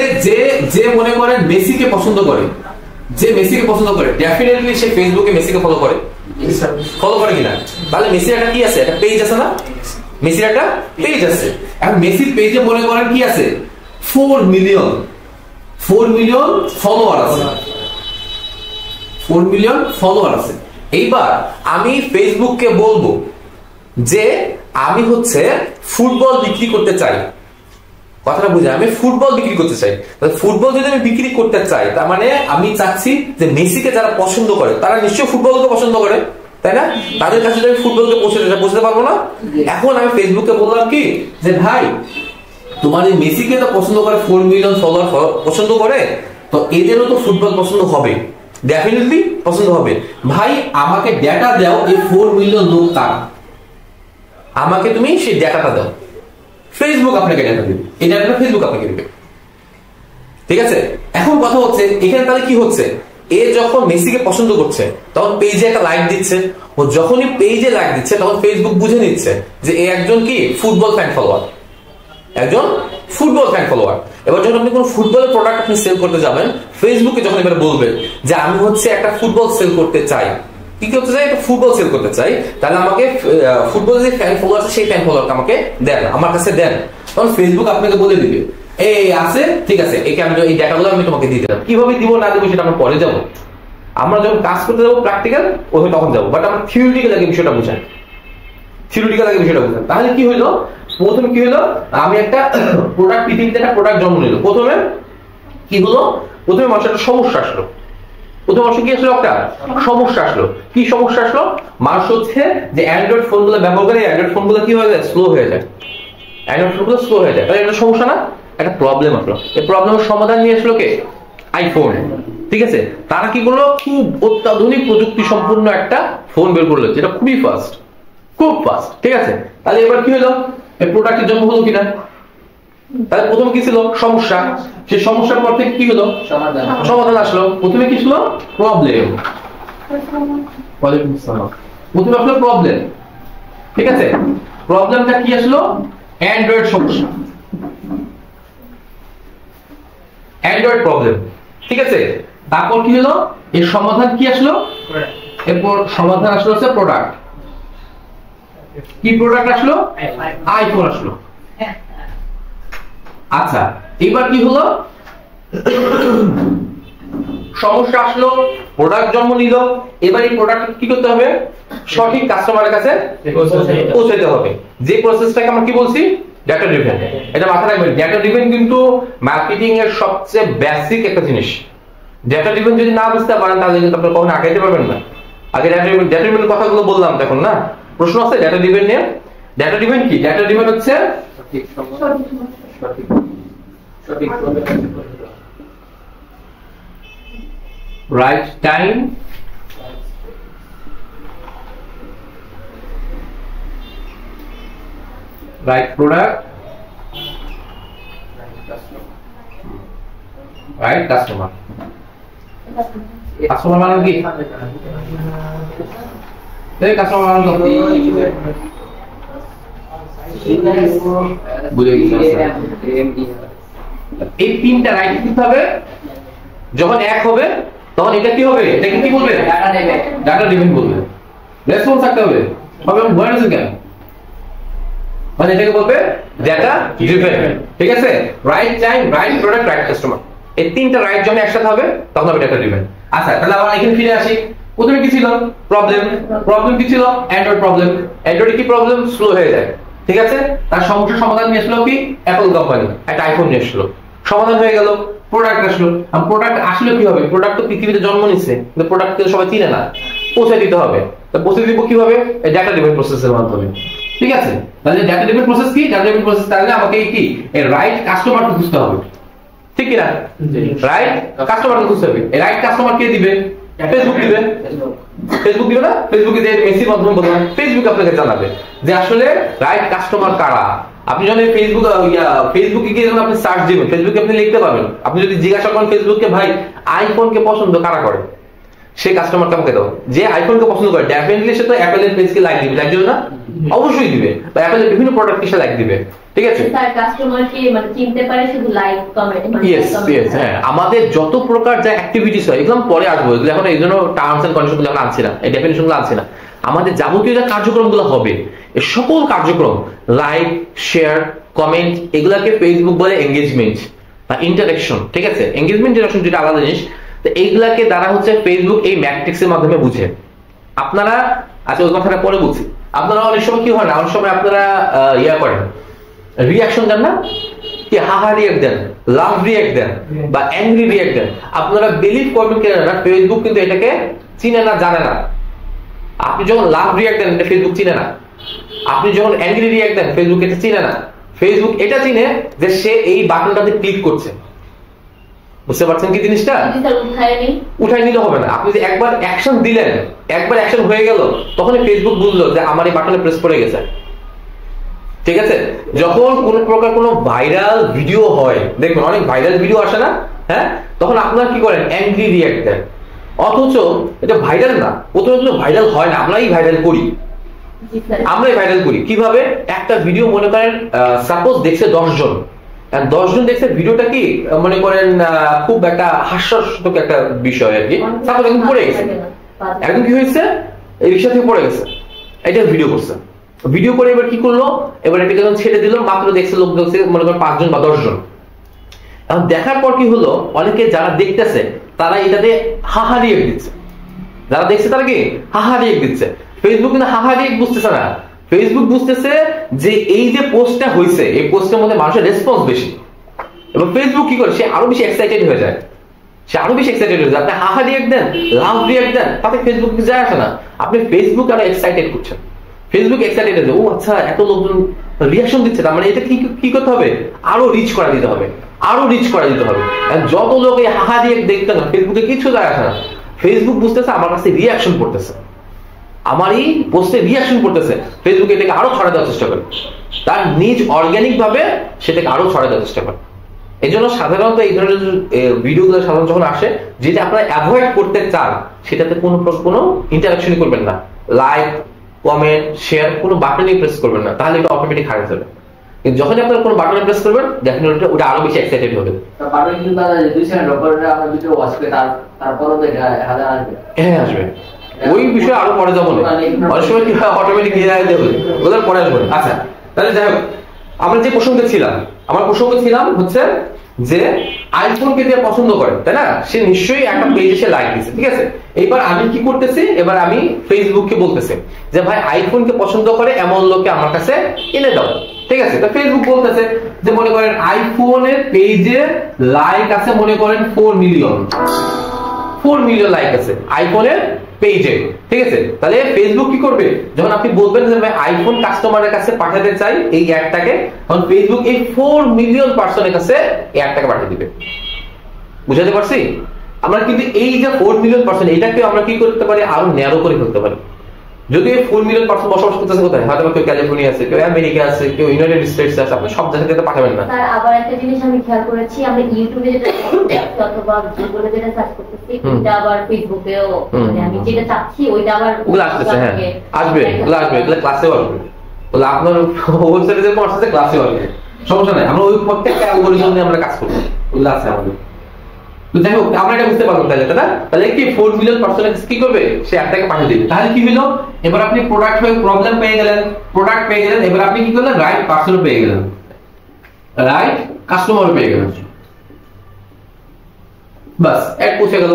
যে মনে করেন মেসিকে পছন্দ করে, ডেফিনেটলি সে ফেসবুকে মেসিকে ফলো করে কিনা? তাহলে মেসির একটা কি আছে? একটা পেজ আছে না? মেসির একটা পেজ আছে। এখন মেসির পেজে মনে করেন কি আছে? 4 মিলিয়ন ফলোয়ার আছে, 4 মিলিয়ন ফলোয়ার আছে। এইবার আমি ফেসবুককে বলবো যে আমি হচ্ছে ফুটবল বিক্রি করতে চাই, কথাটা বুঝে, আমি ফুটবল বিক্রি করতে চাই। ফুটবল যদি আমি বিক্রি করতে চাই, তার মানে আমি চাচ্ছি যে মেসিকে যারা পছন্দ করে তারা নিশ্চয়ই ফুটবলকে পছন্দ করে, তাই না? তাদের কাছে যদি ফুটবলকে পৌঁছতে পারবো না। এখন আমি ফেসবুকে বললাম কি যে ভাই তোমার এই মেসিকে তো পছন্দ করে, 4 মিলিয়ন ফলোয়ার পছন্দ করে, তো এদেরও তো ফুটবল পছন্দ হবে, ডেফিনেটলি পছন্দ হবে। ভাই আমাকে ডেটা দাও, এই 4 মিলিয়ন লোক কার, আমাকে তুমি সেই ডেটাটা দাও। ফেসবুক আপনাকে ডেটা দেবে, এই ডেটাটা ফেসবুক আপনাকে দেবে, ঠিক আছে? এখন কথা হচ্ছে এখানে তাহলে কি হচ্ছে, এ যখন মেসিকে পছন্দ করছে তখন পেজে একটা লাইক দিচ্ছে, ও যখনই পেজে লাইক দিচ্ছে তখন ফেসবুক বুঝে নিচ্ছে যে এ একজন কি ফুটবল ফ্যান ফলোয়ার, একজন ফুটবল ফ্যান ফলোয়ার। এবার যখন আপনি কোনো ফুটবলের প্রোডাক্ট আপনি সেল করতে যাবেন, ফেসবুকে যখন এবার বলবেন যে আমি হচ্ছে একটা ফুটবল সেল করতে চাই, কি করতে চাই, একটা ফুটবল সেল করতে চাই, তাহলে আমাকে ফুটবলের যে ফ্যান ফলোয়ার আছে সেই ফ্যান ফলোয়ারকে আমাকে দেন, আমার কাছে দেন। তখন ফেসবুক আপনাকে বলে দিবে এই আছে, ঠিক আছে, একে আমি এই ডেটাগুলো আমি তোমাকে দিয়ে দিলাম। কিভাবে দিব না দিব সেটা আমরা পরে যাবো, আমরা যখন কাজ করতে যাবো প্র্যাকটিক্যাল ওই তখন যাবো, বাট আমরা থিওরিটিক্যাল আগে বিষয়টা বুঝাই, থিওরিটিক্যাল আগে বিষয়টা বুঝাই। তাহলে কি হইলো, প্রথমে কি হলো, আমি একটা প্রোডাক্ট, পৃথিবীতে একটা প্রোডাক্ট জন্ম নিল। প্রথমে কি হলো, প্রথমে মানুষের একটা সমস্যা আসলো, প্রথম মানুষের কি আসলো, একটা সমস্যা আসলো। কি সমস্যা আসলো, মানুষ হচ্ছে যে অ্যান্ড্রয়েড ফোন গুলো ব্যবহার করে, অ্যান্ড্রয়েড ফোন গুলো কি হয়ে যায়, স্লো হয়ে যায়, অ্যান্ড্রয়েড ফোন গুলো স্লো হয়ে যায়, তাহলে একটা সমস্যা না, একটা প্রবলেম আসলো। এই প্রবলেমের সমাধান নিয়ে আসলো কে, আইফোন, ঠিক আছে? তারা কি করলো, খুব অত্যাধুনিক প্রযুক্তি সম্পূর্ণ একটা ফোন বের করলো, যেটা খুবই ফাস্ট, খুব ফাস্ট, ঠিক আছে? তাহলে এবার কি হলো, এই প্রোডাক্টের জন্ম হলো কিনা, তাহলে প্রথম কি ছিল, সমস্যা, সেই সমস্যার পর থেকে কি হলো, সমাধান আসলো। প্রথমে কি ছিল, প্রবলেম, প্রথমে আসলো প্রবলেম, ঠিক আছে? প্রবলেমটা কি আসলো, অ্যান্ড্রয়েড সমস্যা, অ্যান্ড্রয়েড প্রবলেম, ঠিক আছে? তারপর কি হলো, এর সমাধান কি আসলো, এরপর সমাধান আসলো হচ্ছে প্রোডাক্ট। কি প্রোডাক্ট আসলো, আইফোন আসলো। আচ্ছা এবার কি হলো, সমস্যা আসলো, প্রোডাক্ট জন্ম নিল, এবার এই প্রোডাক্ট কি করতে হবে, সঠিক কাস্টমারের কাছে পৌঁছাতে হবে। যে প্রসেসটাকে আমরা কি বলছি, ডেটা ড্রিভেন। এটা মাথায় রাখবেন, ডেটা ড্রিভেন কিন্তু মার্কেটিং এর সবচেয়ে বেসিক একটা জিনিস। ডেটা ড্রিভেন যদি না বুঝতে পারেন তাহলে কিন্তু আপনি কখনো আগাইতে পারবেন না। আগে ডেটা ড্রিভেন কথাগুলো বললাম, এখন না প্রশ্ন আছে ডেটা ড্রিভেন নিয়ে। ডেটা ড্রিভেন কি, ডেটা ড্রিভেন হচ্ছে right time, right product, right customer. Customer মানে কি, এই কাস্টমার মানে কি, বুঝে গেছি। এই তিনটা রাইট দিতে হবে, যখন এক হবে তখন এটা কি হবে, এটাকে কি বলবে, ডাটা ড্রিভেন বলবে। রেসপন্স থাকতে হবে, হবে ভয় আছে কেন, মানে এটাকে বলবে ডাটা ড্রিভেন, ঠিক আছে? Right time, right product, right customer, এই তিনটা রাইট যখন একসাথে হবে তখন হবে ডাটা ড্রিভেন। আচ্ছা তাহলে আবার এখানে ফিরে আসি, প্রথমে কি ছিল, প্রবলেম। প্রবলেম কি ছিল, অ্যান্ড্রয়েড প্রবলেম। অ্যান্ড্রয়েড কি প্রবলেম, স্লো হয়ে যায়, ঠিক আছে? তার সমস্যার সমাধান নিয়ে আসলো কি, অ্যাপল কোম্পানি একটা আইফোন নিয়ে আসলো, সমাধান হয়ে গেল। প্রোডাক্ট আসলো, আর প্রোডাক্ট আসলে কি হবে, প্রোডাক্ট তো পৃথিবীতে জন্ম নিচ্ছে কিন্তু প্রোডাক্ট তো সবাই চিনে না, পৌঁছে দিতে হবে। তো পৌঁছে দিব কিভাবে, ডাটা ড্রিভেন প্রসেসের মাধ্যমে, ঠিক আছে? তাহলে ডাটা ড্রিভেন প্রসেস কি, ডাটা ড্রিভেন প্রসেস, তাহলে আমাকে কি এই রাইট কাস্টমারকে খুঁজতে হবে, ঠিক কি না? রাইট কাস্টমারকে খুঁজতে হবে। এই রাইট কাস্টমার কে দিবে, ফেসবুক দিবে। ফেসবুক দিবে না, ফেসবুকে যে মেসেজ মাধ্যমে বললাম, ফেসবুক আপনাকে জানাবে যে আসলে রাইট কাস্টমার কারা। আপনি যখন ফেসবুকে গিয়ে যখন আপনি সার্চ দিবেন, ফেসবুকে আপনি লিখতে পারবেন, আপনি যদি জিজ্ঞাসা করেন ফেসবুককে ভাই আইফোনকে পছন্দ কারা করে, সেই কাস্টমারকে আমাকে দাও। যে আইফোনকে পছন্দ করে ডেফিনেটলি সে তো অ্যাপলের পেজকে লাইক দিবে, লাইক দিবে না, অবশ্যই দিবে, বা অ্যাপলের বিভিন্ন প্রোডাক্টকে সে লাইক দিবে, ঠিক আছে? তার কাস্টমারকে মানে চিনতে পারে শুধু লাইক কমেন্ট, ইয়েস ইয়েস, হ্যাঁ। আমাদের যত প্রকার যা অ্যাক্টিভিটিস হয় এগুলো পরে আসবো, এগুলো এখন এই জন্য টার্মস এন্ড কন্ডিশন গুলো আনছি না, এই ডেফিনিশন গুলো আনছি না। আমাদের যাবতীয় যে কার্যক্রমগুলো হবে, এই সকল কার্যক্রম, লাইক, শেয়ার, কমেন্ট, এগুলাকে ফেসবুক বলে এঙ্গেজমেন্ট বা ইন্টারেকশন, ঠিক আছে? এঙ্গেজমেন্ট, ইন্টারেকশন যেটা আলাদা জিনিস। তো এইগুলাকে দ্বারা হচ্ছে ফেসবুক এই ম্যাট্রিক্সের মাধ্যমে বুঝে। আপনারা আচ্ছা ওই কথাটা পরে বলছি, আপনারা অনেক সময় কি হয় না, অনেক সময় আপনারা ইয়া করেন, রিয়াকশন দেন না, কি হাহা রিয়াক্ট দেন, লাভ রিয়াক্ট দেন বা অ্যাংরি রিয়াক্ট দেন। আপনারা বিলিভ করবেন কিনা, ফেসবুক কিন্তু এটাকে চিনে না, জানে না। আপনি যখন লাভ রিয়াক্ট দেন, এটা ফেসবুক চিনে না। আপনি যখন অ্যাংরি রিয়াক্ট দেন, ফেসবুক এটা চিনে না। ফেসবুক এটা চিনে যে সে এই বাটনটাতে ক্লিক করছে। বুঝতে পারছেন কি জিনিসটা? উঠাই নিতে হবে না। আপনি যে একবার অ্যাকশন দিলেন, একবার অ্যাকশন হয়ে গেল, তখন ফেসবুক বুঝলো যে আমার এই বাটনে প্রেস করে গেছে। ঠিক আছে? যখন কোন প্রকার কোনো ভাইরাল ভিডিও হয়, দেখুন অনেক ভাইরাল ভিডিও আসে না, হ্যাঁ, তখন আপনারা কি করেন, অ্যাংরি রিয়াক্ট দেন। অথচ এটা ভাইরাল না, প্রথমে ভাইরাল হয় না, আমরাই ভাইরাল করি। আমরাই ভাইরাল করি কিভাবে? একটা ভিডিও মনে করেন সাপোজ দেখছে 10 জন, 10 জন দেখছে ভিডিওটা, কি মনে করেন খুব একটা হাস্যাস্পদ একটা বিষয় আর কি। সাপোজ একদম পড়ে গেছে, একদম কি হয়েছে, এই রিক্সা থেকে পড়ে গেছে, এটা ভিডিও করছে। ভিডিও করে এবার কি করলো, এবার এটাকে যখন ছেড়ে দিল, মাত্র দেখছে লোক, দেখছে মনে করেন 5 জন বা 10 জন। এখন দেখার পর কি হলো, অনেকে যারা দেখতেছে তারা এটাতে হাহা রিয়েক্ট দিচ্ছে। যারা দেখছে তারা কি হাহা রিয়েক্ট দিচ্ছে। ফেসবুক কিন্তু হাহা রিয়েক্ট বুঝতেছে না। ফেসবুক বুঝতেছে যে এই যে পোস্টটা হয়েছে, এই পোস্টের মধ্যে মানুষের রেসপন্স বেশি, এবং ফেসবুক কি করে, সে আরো বেশি এক্সাইটেড হয়ে যায়। সে আরো বেশি এক্সাইটেড হয়ে যায়। আপনি হাহা রিয়েক্ট দেন, লাভ রিয়েক্ট দেন, তাতে ফেসবুক যায় আসে না। আপনি ফেসবুক আরো এক্সাইটেড করছেন। ফেসবুক এক্সাইটেড হয়ে যায়, ও আচ্ছা এত লোকজন রিয়াকশন দিচ্ছে, তার মানে এটা কি করতে হবে, আরো রিচ করা দিতে হবে, আরো রিচ করা দিতে হবে। যত লোক এই হাহা রিয়েক্ট দেখতে না, ফেসবুকে কিছু যায় আসে না। ফেসবুক বুঝতেছে আমার কাছে রিয়াকশন করতেছে, আমার এই পোস্টে রিয়াকশন করতেছে, ফেসবুক এটাকে আরো ছড়া দেওয়ার চেষ্টা করে, তার নিজ অর্গানিক ভাবে সেটাকে আরো ছড়া দেওয়ার চেষ্টা করে। এই জন্য সাধারণত এই ধরনের ভিডিওগুলো সাধারণত যখন আসে, যেটা আপনারা অ্যাভয়েড করতে চান, সেটাতে কোনো ইন্টারাকশনই করবেন না, লাইক কমেন্ট শেয়ার কোনো বাটনই প্রেস করবেন না, তাহলে এটা অটোমেটিক হারিয়ে যাবে। কিন্তু যখন আপনারা কোনো বাটনে প্রেস করবেন, দেখেন ওটা আরো বেশি এক্সাইটেড হবে। বাটন কিন্তু তাহলে 2 সেকেন্ড পরে আমরা ভিডিও ওয়াচ করে তারপরও তো এটা হাজার আসবে। হ্যাঁ আসবে, ওই বিষয়ে আরো পরে যাবো না, অনেক সময় কি হয় অটোমেটিক নিয়ে যাবে, ওদের পরে আসবে। আচ্ছা তাহলে যাই হোক, আমরা যে প্রসঙ্গে ছিলাম, আমার প্রসঙ্গ ছিলাম হচ্ছে যে আইফোনকে যে পছন্দ করে, তাই না, সে নিশ্চয়ই একটা পেজে সে লাইক দিচ্ছে। ঠিক আছে, এবার আমি কি করতেছি, এবার আমি ফেসবুককে বলতেছি যে ভাই আইফোনকে পছন্দ করে এমন লোককে আমার কাছে এনে দাও। ঠিক আছে, তো ফেসবুক বলতেছে যে মনে করেন আইফোনের পেজে লাইক আছে মনে করেন 4 মিলিয়ন লাইক আছে আইফোনের পেজে। ঠিক আছে, তাহলে ফেসবুক কি করবে, যখন আপনি বলবেন যে ভাই আইফোন কাস্টমারের কাছে পাঠাতে চাই এই অ্যাডটাকে, তখন ফেসবুক এই 4 মিলিয়ন পার্সনের কাছে এই অ্যাডটাকে পাঠিয়ে দিবে। বুঝাতে পারছি? আমরা কিন্তু এই যে 4 মিলিয়ন পার্সন, এটাকে আমরা কি করতে পারি, আরো ন্যারো করে ফেলতে পারি। যদি 4 মিলিয়ন পার্সন বসবাস করতেছে কোথায়, হয়তো কেউ ক্যালিফোর্নিয়া আছে, কেউ আমেরিকা আছে, কেউ ইউনাইটেড স্টেটস আছে, আপনি সব জায়গাতে পাঠাবেন না। স্যার আবার একটা জিনিস আমি খেয়াল করেছি, আমরা ইউটিউবে যেটা অথবা গুগলে যেটা সার্চ করতেছি, এটা আবার ফেসবুকেও, মানে আমি যেটা চাচ্ছি ওইটা আবার ওগুলো আসতেছে। হ্যাঁ আসবে, ওগুলো আসবে, এগুলো ক্লাসেও আসবে, ওগুলো আপনার ওয়েবসাইটে যে কোর্স আছে ক্লাসেও আসবে, সমস্যা নাই। আমরা ওই প্রত্যেকটা অ্যালগরিদম নিয়ে আমরা কাজ করব, ওগুলো আছে আমাদের। তো যাই হোক, আমরা এটা বুঝতে পারলাম তাহলে, তাই না? তাহলে কি 4 মিলিয়ন পার্সনের কি করবে, সে অ্যাডটাকে পাঠিয়ে দিবে। তাহলে কি হলো, এবার আপনি প্রোডাক্ট প্রবলেম পেয়ে গেলেন, প্রোডাক্ট পেয়ে গেলেন, এবার আপনি কি করলেন, রাইট পার্সন পেয়ে গেলেন, রাইট কাস্টমার পেয়ে গেলেন, বাস অ্যাড পৌঁছে গেল।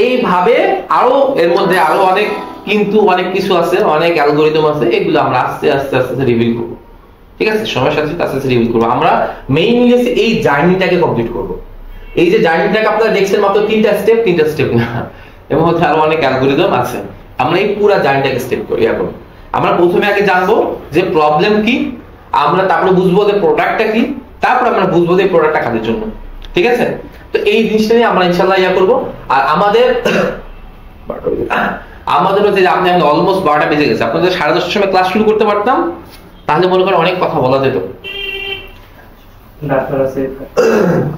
এইভাবে আরো এর মধ্যে আরো অনেক কিন্তু অনেক কিছু আছে, অনেক অ্যালগরিদম আছে, এগুলো আমরা আস্তে আস্তে আস্তে রিভিল করবো। ঠিক আছে, সময়ের সাথে আস্তে আস্তে রিভিল করবো। আমরা মেইনলি এই জার্নিটাকে কমপ্লিট করবো। এই যে জার্নিটাকে আপনারা দেখছেন মাত্র 3টা স্টেপ না, এর মধ্যে আরো অনেক অ্যালগরিদম আছে। আমরা এই পুরো জার্নিটাকে স্টেপ করি। এখন আমরা প্রথমে আগে জানবো যে প্রবলেম কি, আমরা তারপরে বুঝবো যে প্রোডাক্টটা কি, তারপর আমরা বুঝবো যে প্রোডাক্টটা কাদের জন্য। ঠিক আছে, তো এই জিনিসটা নিয়ে আমরা ইনশাআল্লাহ করবো। আর আমাদের হচ্ছে যে আপনি অলমোস্ট 12টা বেজে গেছে, আপনাদের 10:30টার সময় ক্লাস শুরু করতে পারতাম, তাহলে মনে করেন অনেক কথা বলা যেত।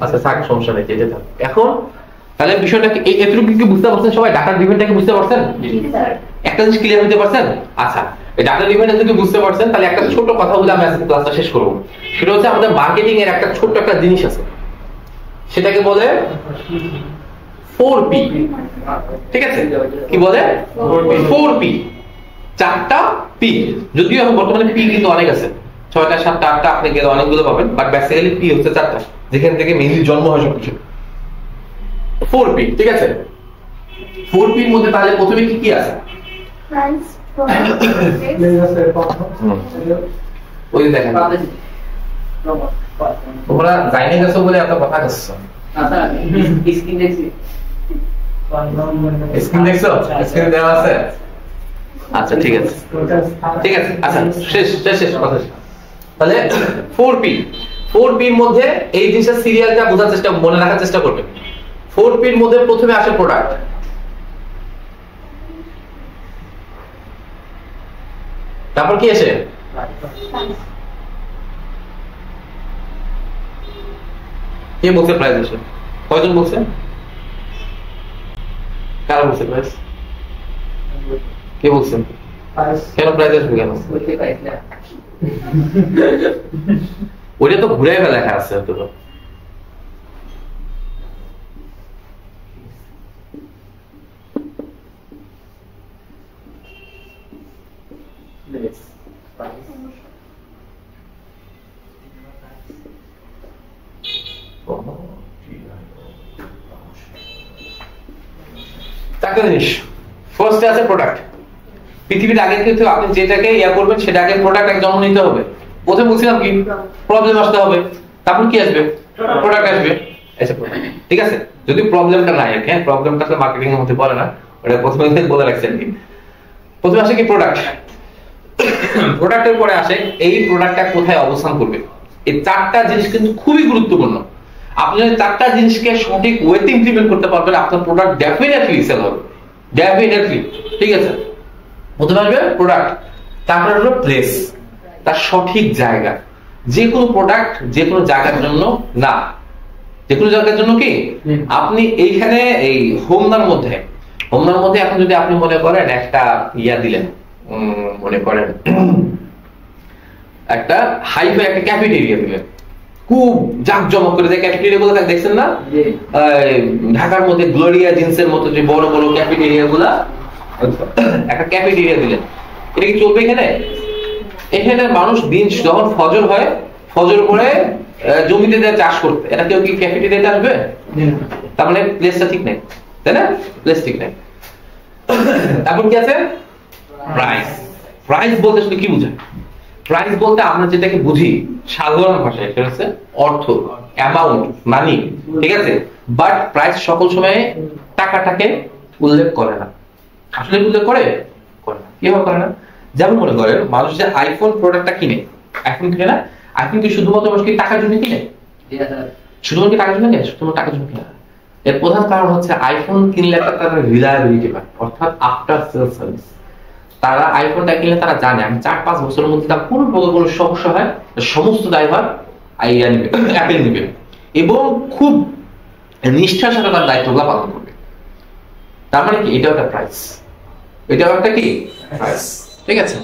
আচ্ছা থাক, সমস্যা নেই, যেতে থাক। এখন তাহলে বিষয়টা এতটুকু কি বুঝতে পারছেন সবাই? ডাটা ড্রিভেনটাকে বুঝতে পারছেন? একটা জিনিস ক্লিয়ার হতে পারছেন? আচ্ছা, এই ডাটা ড্রিভেনটা যদি বুঝতে পারছেন, তাহলে একটা ছোট কথা বলে আমি আজকে ক্লাসটা শেষ করব। সেটা হচ্ছে আমাদের মার্কেটিং এর একটা ছোট্ট একটা জিনিস আছে, সেটাকে বলে 4P। ঠিক আছে, কি বলে? 4P, 4টা P। যদিও এখন বর্তমানে P কিন্তু অনেক আছে, 6টা 7টা 8টা আপনি গেলে অনেকগুলো পাবেন, বাট বেসিক্যালি P হচ্ছে 4টা, যেখান থেকে মেইনলি জন্ম হয় সবকিছু। 4P, ঠিক আছে। 4P এর মধ্যে তাহলে প্রথমে কি কি আছে? ওই দেখেন তোমরা জাইনে গেছো বলে এত কথা করছো। স্ক্রিন দেখছি, স্ক্রিন দেখছো? স্ক্রিন দেওয়া আছে? আচ্ছা ঠিক আছে ঠিক আছে। আচ্ছা শেষ শেষ শেষ কথা শেষ। তাহলে 4P এর মধ্যে এই জিনিসটা সিরিয়ালটা বোঝার চেষ্টা, মনে রাখার চেষ্টা করবেন। 4P এর মধ্যে প্রথমে আসে প্রোডাক্ট, তারপর কি আসে? কে বলছে প্রাইস আসে? কয়জন বলছে? কারা বলছে প্রাইস? কে বলছেন? কেন প্রাইস আসবে কেন? বুঝতে পারছি না। ওইটা তো ঘুরে লেখা আছে হয়তো। চারটা জিনিস। ফার্স্টে আছে প্রোডাক্ট। পৃথিবীর আগে কিন্তু আপনি যেটাকে ইয়া করবেন সেটা আগে প্রোডাক্ট এক জন্ম নিতে হবে। প্রথমে বলছিলাম কি প্রবলেম আসতে হবে, তারপর কি আসবে? প্রোডাক্ট আসবে। ঠিক আছে, যদি প্রবলেমটা নাই, হ্যাঁ প্রবলেমটা তো মার্কেটিং এর মধ্যে পড়ে না, ওটা প্রথমে বলে রাখছি আর কি। প্রথমে আসে কি প্রোডাক্ট, প্রোডাক্টের পরে আসে এই প্রোডাক্টটা কোথায় অবস্থান করবে। এই চারটা জিনিস কিন্তু খুবই গুরুত্বপূর্ণ। আপনি যদি চারটা জিনিসকে সঠিক ওয়েতে ইমপ্লিমেন্ট করতে পারবেন, আপনার প্রোডাক্ট ডেফিনেটলি সেল হবে, ডেফিনেটলি। ঠিক আছে, প্রথমে আসবে প্রোডাক্ট, তারপরে হলো প্লেস, তার সঠিক জায়গা। যে কোনো প্রোডাক্ট যে কোনো জায়গার জন্য না, যে কোনো জায়গার জন্য কি আপনি এইখানে এই হোমনার মধ্যে এখন যদি আপনি মনে করেন একটা ইয়া দিলেন, মনে করেন একটা হাইফাই একটা ক্যাফেটেরিয়া দিলেন, খুব জাঁকজমক করে, যে ক্যাফেটেরিয়া গুলো দেখছেন না ঢাকার মধ্যে গ্লোরিয়া জিন্সের মতো যে বড় বড় ক্যাফেটেরিয়া গুলা, একটা ক্যাফেটেরিয়া দিলেন, এটা কি চলবে? এখানে মানুষ দিন যখন ফজর হয়, ফজর পরে জমিতে দেয় চাষ করতে, এটা কেউ কি ক্যাফেটেরিয়াতে আসবে? তার মানে প্লেসটা ঠিক নেই, তাই না? প্লেস ঠিক নেই। তারপর কি আছে? প্রাইস। প্রাইস বলতে আসলে কি বোঝায়? প্রাইস বলতে আমরা যেটাকে বুঝি সাধারণ ভাষায় সেটা হচ্ছে অর্থ, অ্যামাউন্ট, মানি। ঠিক আছে, বাট প্রাইস সকল সময়ে টাকাটাকে উল্লেখ করে না। আসলে উল্লেখ করে না। কিভাবে করে না? যেমন মনে করেন মানুষ যে আইফোন প্রোডাক্টটা কিনে, আইফোন কিনে না, আইফোন কি শুধুমাত্র মানুষ কি টাকার জন্য কিনে? শুধুমাত্র টাকার জন্য কিনে? শুধুমাত্র টাকার জন্য কিনে। এর প্রধান কারণ হচ্ছে আইফোন কিনলে একটা তারা রিলায়েবিলিটি পায়, অর্থাৎ আফটার সেল সার্ভিস। তারা আইফোনটা কিনলে তারা জানে আমি 4-5 বছরের মধ্যে তার কোনো প্রকার কোনো সমস্যা হয় সমস্ত দায়ভার অ্যাপেল নেবে এবং খুব নিষ্ঠার সাথে তার দায়িত্বগুলো পালন করবে। তার মানে কি এটাও একটা প্রাইস, এটাও একটা কি প্রাইস। ঠিক আছে,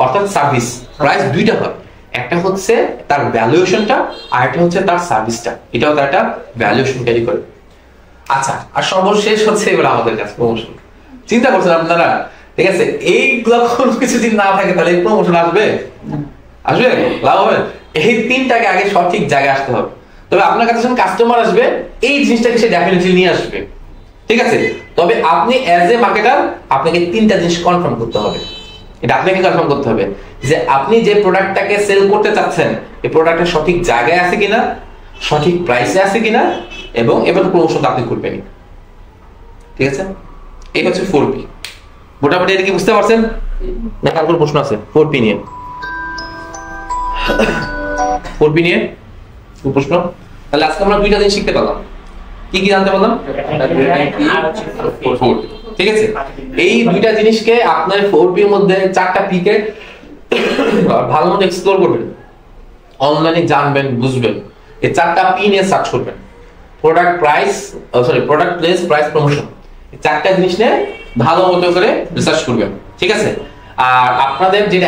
অর্থাৎ সার্ভিস। প্রাইস দুইটা হয়, একটা হচ্ছে তার ভ্যালুয়েশনটা আর একটা হচ্ছে তার সার্ভিসটা, এটাও তার একটা ভ্যালুয়েশন ক্যারি করে। আচ্ছা, আর সর্বশেষ হচ্ছে এবার আমাদের কাছে প্রমোশন। চিন্তা করছেন আপনারা? ঠিক আছে, এইগুলো কোনো কিছুদিন না থাকে তাহলে এই প্রমোশন আসবে? লাভ হবে? এই তিনটাকে আগে সঠিক জায়গায় আসতে হবে। তবে আপনার কাছে যখন কাস্টমার আসবে এই জিনিসটাকে সে ডেফিনেটলি নিয়ে আসবে। ঠিক আছে, তবে আপনি অ্যাজ এ মার্কেটার আপনাকে তিনটা জিনিস কনফার্ম করতে হবে। এটা আপনাকে কনফার্ম করতে হবে যে আপনি যে প্রোডাক্টটাকে সেল করতে চাচ্ছেন এই প্রোডাক্টটা সঠিক জায়গায় আছে কিনা, সঠিক প্রাইসে আছে কিনা, এবং এবার প্রমোশন আপনি করবেন। ঠিক আছে, এই হচ্ছে 4P। মোটামুটি এটা কি বুঝতে পারছেন না? কার কোনো প্রশ্ন আছে 4P নিয়ে? 4P নিয়ে প্রশ্ন? তাহলে আজকে আমরা দুইটা জিনিস শিখতে পারলাম। কি কি জানতে পারলাম? ঠিক আছে, এই দুইটা জিনিসকে আপনার 4P এর মধ্যে 4টা P কে ভালো মতো এক্সপ্লোর করবেন, অনলাইনে জানবেন, বুঝবেন। এই 4টা P নিয়ে সার্চ করবেন, product price, product place, price, promotion. এই 4টা জিনিস নিয়ে ভালো মতো করে রিসার্চ করবেন। ঠিক আছে, আর আপনাদের যেটা